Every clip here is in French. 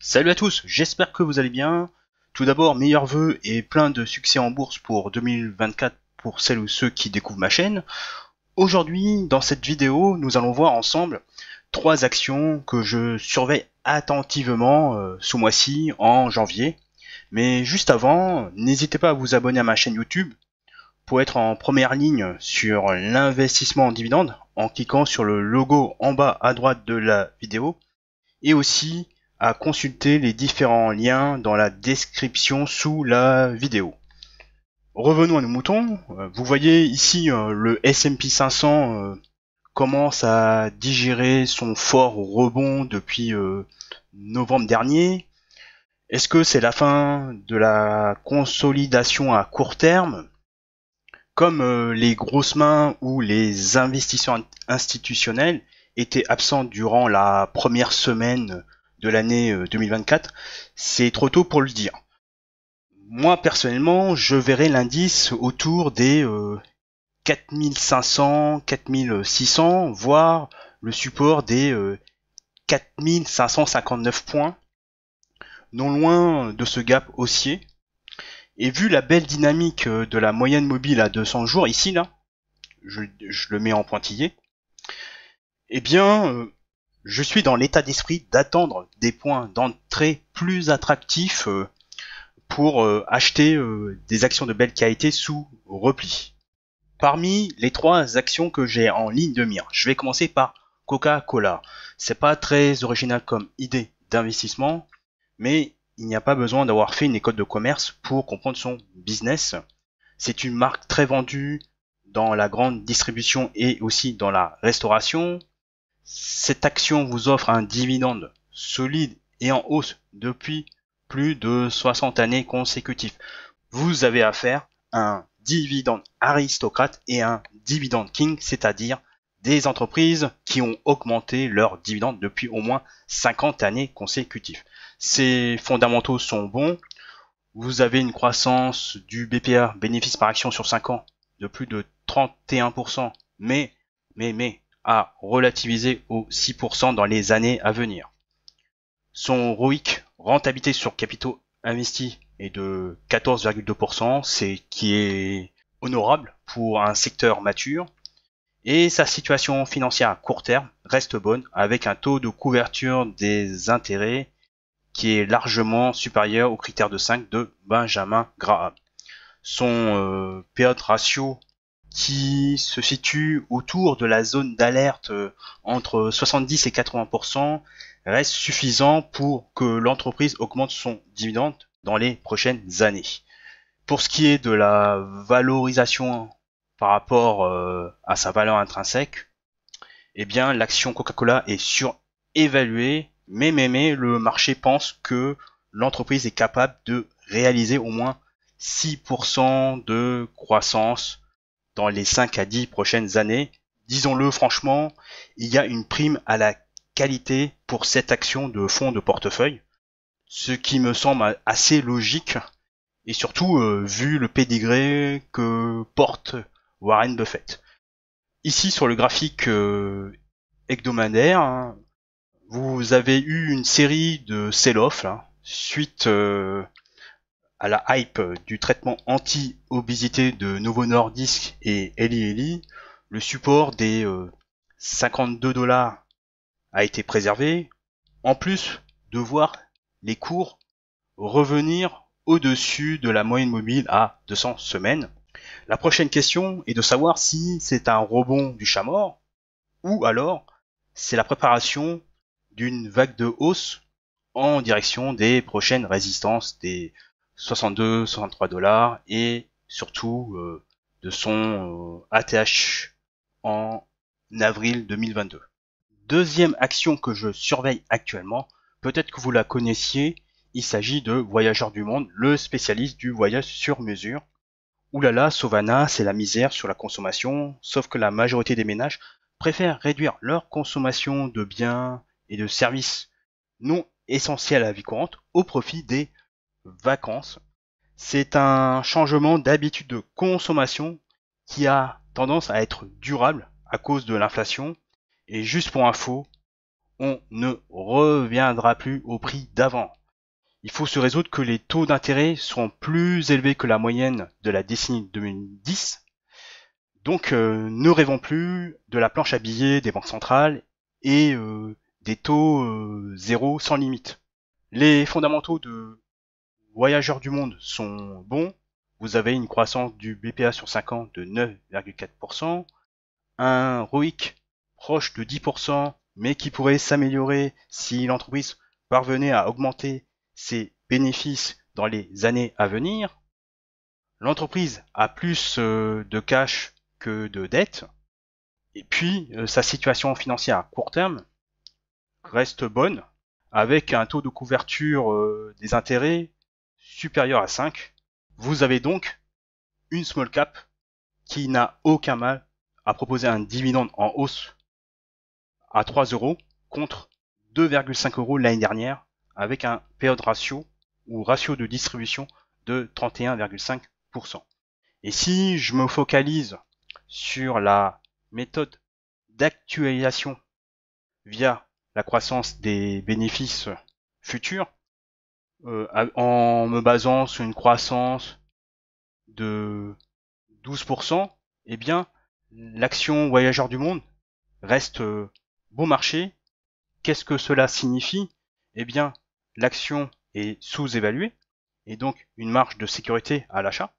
Salut à tous, j'espère que vous allez bien. Tout d'abord, meilleurs vœux et plein de succès en bourse pour 2024 pour celles ou ceux qui découvrent ma chaîne. Aujourd'hui, dans cette vidéo, nous allons voir ensemble trois actions que je surveille attentivement ce mois-ci en janvier. Mais juste avant, n'hésitez pas à vous abonner à ma chaîne YouTube pour être en première ligne sur l'investissement en dividendes en cliquant sur le logo en bas à droite de la vidéo et aussi à consulter les différents liens dans la description sous la vidéo. Revenons à nos moutons. Vous voyez ici le S&P 500 commence à digérer son fort rebond depuis novembre dernier. Est-ce que c'est la fin de la consolidation à court terme? Comme les grosses mains ou les investisseurs institutionnels étaient absents durant la première semaine de l'année 2024, c'est trop tôt pour le dire. Moi, personnellement, je verrais l'indice autour des 4500, 4600, voire le support des 4559 points, non loin de ce gap haussier. Et vu la belle dynamique de la moyenne mobile à 200 jours, ici, là, je le mets en pointillé, eh bien, je suis dans l'état d'esprit d'attendre des points d'entrée plus attractifs pour acheter des actions de belle qualité sous repli. Parmi les trois actions que j'ai en ligne de mire, je vais commencer par Coca-Cola. C'est pas très original comme idée d'investissement, mais il n'y a pas besoin d'avoir fait une école de commerce pour comprendre son business. C'est une marque très vendue dans la grande distribution et aussi dans la restauration. Cette action vous offre un dividende solide et en hausse depuis plus de 60 années consécutives. Vous avez affaire à un dividende aristocrate et un dividende king, c'est-à-dire des entreprises qui ont augmenté leurs dividendes depuis au moins 50 années consécutives. Ces fondamentaux sont bons. Vous avez une croissance du BPA, bénéfice par action sur 5 ans, de plus de 31%, mais à relativiser aux 6% dans les années à venir. Son ROIC, rentabilité sur capitaux investis, est de 14,2%, c'est qui est honorable pour un secteur mature. Et sa situation financière à court terme reste bonne avec un taux de couverture des intérêts qui est largement supérieur au critère de 5 de Benjamin Graham. Son payout ratio qui se situe autour de la zone d'alerte entre 70 et 80% reste suffisant pour que l'entreprise augmente son dividende dans les prochaines années. Pour ce qui est de la valorisation par rapport à sa valeur intrinsèque, eh bien l'action Coca-Cola est surévaluée, mais le marché pense que l'entreprise est capable de réaliser au moins 6% de croissance dans les 5 à 10 prochaines années. Disons-le franchement, il y a une prime à la qualité pour cette action de fonds de portefeuille, ce qui me semble assez logique, et surtout vu le pédigré que porte Warren Buffett. Ici sur le graphique hebdomadaire, hein, vous avez eu une série de sell-off suite à la hype du traitement anti-obésité de Novo Nordisk et Eli Lilly. Le support des 52 $ a été préservé, en plus de voir les cours revenir au-dessus de la moyenne mobile à 200 semaines. La prochaine question est de savoir si c'est un rebond du chat mort ou alors c'est la préparation d'une vague de hausse en direction des prochaines résistances des 62-63 $ et surtout de son ATH en avril 2022. Deuxième action que je surveille actuellement, peut-être que vous la connaissiez, il s'agit de Voyageurs du Monde, le spécialiste du voyage sur mesure. Oulala, Sauvana, c'est la misère sur la consommation, sauf que la majorité des ménages préfèrent réduire leur consommation de biens et de services non essentiels à la vie courante au profit des vacances. C'est un changement d'habitude de consommation qui a tendance à être durable à cause de l'inflation. Et juste pour info, on ne reviendra plus au prix d'avant. Il faut se résoudre que les taux d'intérêt sont plus élevés que la moyenne de la décennie 2010. Donc ne rêvons plus de la planche à billets des banques centrales et des taux zéro sans limite. Les fondamentaux de Voyageurs du Monde sont bons. Vous avez une croissance du BPA sur 5 ans de 9,4%, un ROIC proche de 10%, mais qui pourrait s'améliorer si l'entreprise parvenait à augmenter ses bénéfices dans les années à venir. L'entreprise a plus de cash que de dettes. Et puis, sa situation financière à court terme reste bonne, avec un taux de couverture des intérêts supérieur à 5. Vous avez donc une small cap qui n'a aucun mal à proposer un dividende en hausse à 3 euros contre 2,5 euros l'année dernière, avec un payout ratio ou ratio de distribution de 31,5%. Et si je me focalise sur la méthode d'actualisation via la croissance des bénéfices futurs, en me basant sur une croissance de 12%, eh bien, l'action Voyageurs du Monde reste bon marché. Qu'est-ce que cela signifie? Eh bien, l'action est sous-évaluée, et donc une marge de sécurité à l'achat.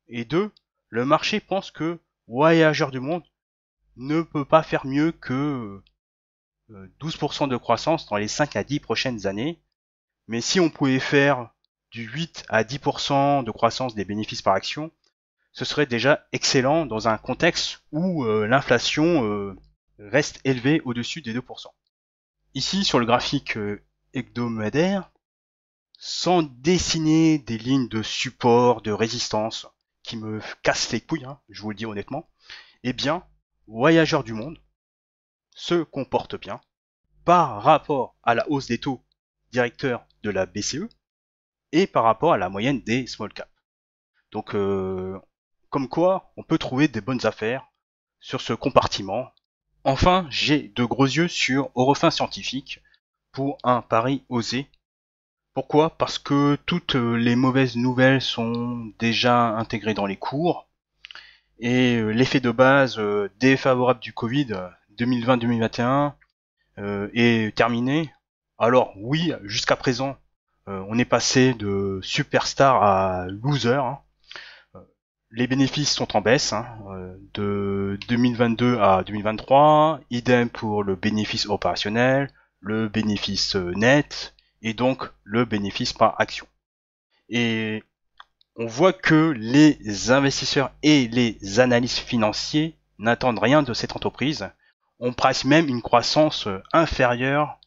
Et deux, le marché pense que Voyageurs du Monde ne peut pas faire mieux que 12% de croissance dans les 5 à 10 prochaines années. Mais si on pouvait faire du 8 à 10% de croissance des bénéfices par action, ce serait déjà excellent dans un contexte où l'inflation reste élevée au-dessus des 2%. Ici, sur le graphique hebdomadaire, sans dessiner des lignes de support, de résistance, qui me cassent les couilles, hein, je vous le dis honnêtement, eh bien, Voyageurs du Monde se comporte bien par rapport à la hausse des taux directeurs de la BCE et par rapport à la moyenne des small caps. Donc, comme quoi, on peut trouver des bonnes affaires sur ce compartiment. Enfin, j'ai de gros yeux sur Eurofins Scientifique pour un pari osé. Pourquoi? Parce que toutes les mauvaises nouvelles sont déjà intégrées dans les cours et l'effet de base défavorable du Covid 2020-2021 est terminé. Alors oui, jusqu'à présent, on est passé de superstar à loser. Hein. Les bénéfices sont en baisse de 2022 à 2023. Idem pour le bénéfice opérationnel, le bénéfice net et donc le bénéfice par action. Et on voit que les investisseurs et les analystes financiers n'attendent rien de cette entreprise. On price même une croissance inférieure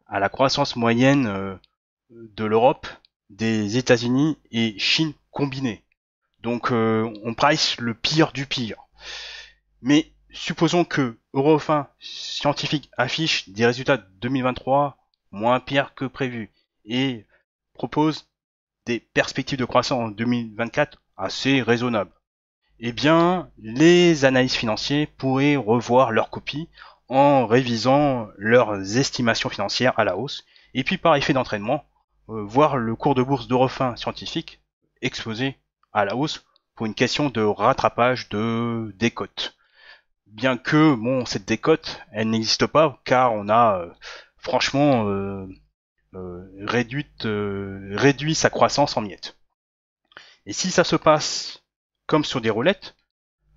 à la croissance moyenne de l'Europe, des États-Unis et Chine combinés. Donc on price le pire du pire. Mais supposons que Eurofins Scientifique affiche des résultats de 2023 moins pires que prévu et propose des perspectives de croissance en 2024 assez raisonnables. Eh bien, les analystes financiers pourraient revoir leur copie en révisant leurs estimations financières à la hausse et puis par effet d'entraînement, voir le cours de bourse d'Eurofins Scientifique explosé à la hausse pour une question de rattrapage de décote. Bien que, bon, cette décote, elle n'existe pas car on a franchement réduit sa croissance en miettes. Et si ça se passe comme sur des roulettes,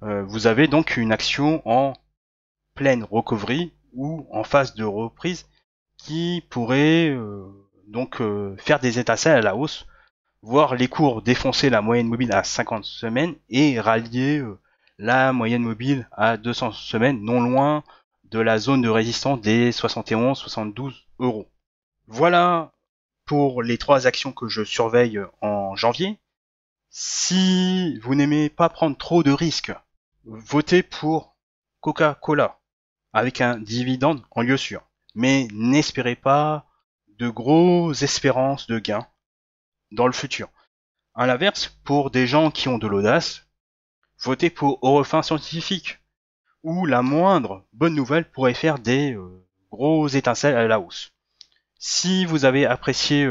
vous avez donc une action en pleine recovery ou en phase de reprise qui pourrait donc faire des étincelles à la hausse, voir les cours défoncer la moyenne mobile à 50 semaines et rallier la moyenne mobile à 200 semaines, non loin de la zone de résistance des 71-72 euros. Voilà pour les 3 actions que je surveille en janvier. Si vous n'aimez pas prendre trop de risques, votez pour Coca-Cola avec un dividende en lieu sûr. Mais n'espérez pas de grosses espérances de gains dans le futur. À l'inverse, pour des gens qui ont de l'audace, votez pour Eurofins Scientifique, où la moindre bonne nouvelle pourrait faire des gros étincelle à la hausse. Si vous avez apprécié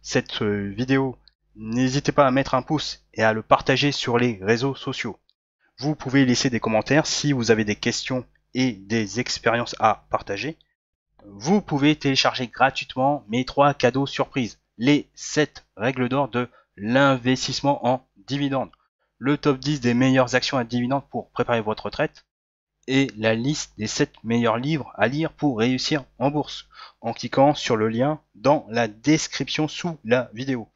cette vidéo, n'hésitez pas à mettre un pouce et à le partager sur les réseaux sociaux. Vous pouvez laisser des commentaires si vous avez des questions et des expériences à partager. Vous pouvez télécharger gratuitement mes 3 cadeaux surprises, les 7 règles d'or de l'investissement en dividendes, le top 10 des meilleures actions à dividendes pour préparer votre retraite, et la liste des 7 meilleurs livres à lire pour réussir en bourse, en cliquant sur le lien dans la description sous la vidéo.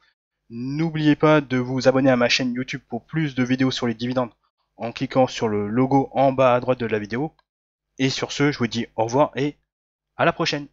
N'oubliez pas de vous abonner à ma chaîne YouTube pour plus de vidéos sur les dividendes en cliquant sur le logo en bas à droite de la vidéo. Et sur ce, je vous dis au revoir et à la prochaine.